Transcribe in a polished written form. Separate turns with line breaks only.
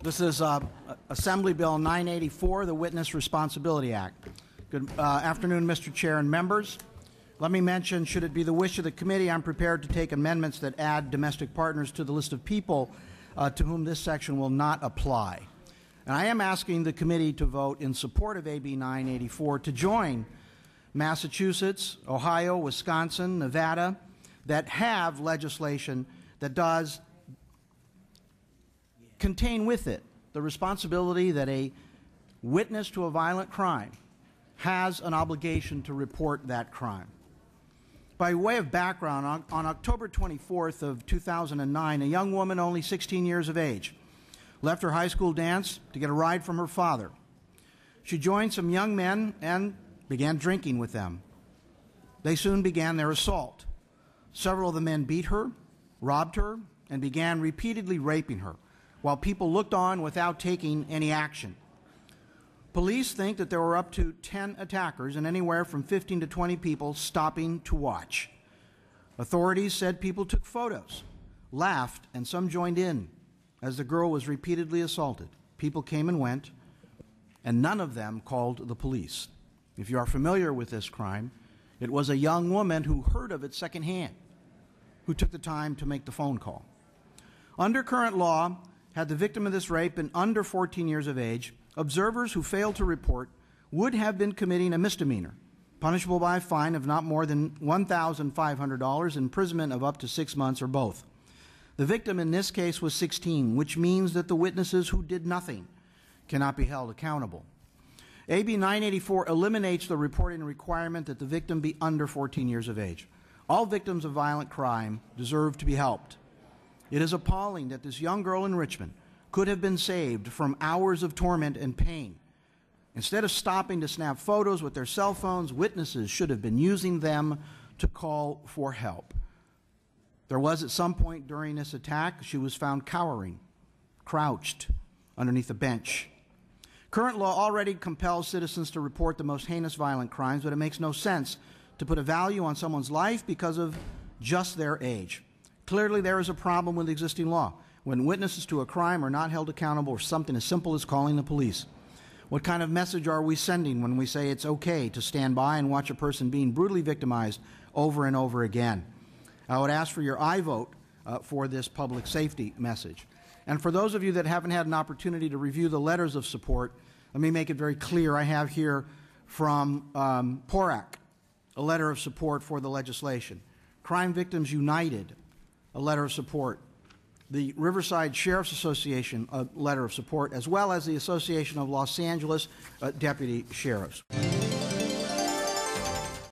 This is Assembly Bill 984, the Witness Responsibility Act. Good afternoon, Mr. Chair and members. Let me mention, should it be the wish of the committee, I'm prepared to take amendments that add domestic partners to the list of people to whom this section will not apply. And I am asking the committee to vote in support of AB 984 to join Massachusetts, Ohio, Wisconsin, Nevada that have legislation that does contain with it the responsibility that a witness to a violent crime has an obligation to report that crime. By way of background, on October 24th of 2009, a young woman only 16 years of age left her high school dance to get a ride from her father. She joined some young men and began drinking with them. They soon began their assault. Several of the men beat her, robbed her, and began repeatedly raping her, while people looked on without taking any action. Police think that there were up to 10 attackers and anywhere from 15 to 20 people stopping to watch. Authorities said people took photos, laughed, and some joined in as the girl was repeatedly assaulted. People came and went, and none of them called the police. If you are familiar with this crime, it was a young woman who heard of it secondhand, who took the time to make the phone call. Under current law, had the victim of this rape been under 14 years of age, observers who failed to report would have been committing a misdemeanor, punishable by a fine of not more than $1,500, imprisonment of up to 6 months, or both. The victim in this case was 16, which means that the witnesses who did nothing cannot be held accountable. AB 984 eliminates the reporting requirement that the victim be under 14 years of age. All victims of violent crime deserve to be helped. It is appalling that this young girl in Richmond could have been saved from hours of torment and pain. Instead of stopping to snap photos with their cell phones, witnesses should have been using them to call for help. There was at some point during this attack, she was found cowering, crouched underneath a bench. Current law already compels citizens to report the most heinous violent crimes, but it makes no sense to put a value on someone's life because of just their age. Clearly, there is a problem with existing law when witnesses to a crime are not held accountable for something as simple as calling the police. What kind of message are we sending when we say it's okay to stand by and watch a person being brutally victimized over and over again? I would ask for your aye vote for this public safety message. And for those of you that haven't had an opportunity to review the letters of support, let me make it very clear. I have here from PORAC a letter of support for the legislation. Crime Victims United, a letter of support. The Riverside Sheriff's Association, a letter of support, as well as the Association of Los Angeles Deputy Sheriffs.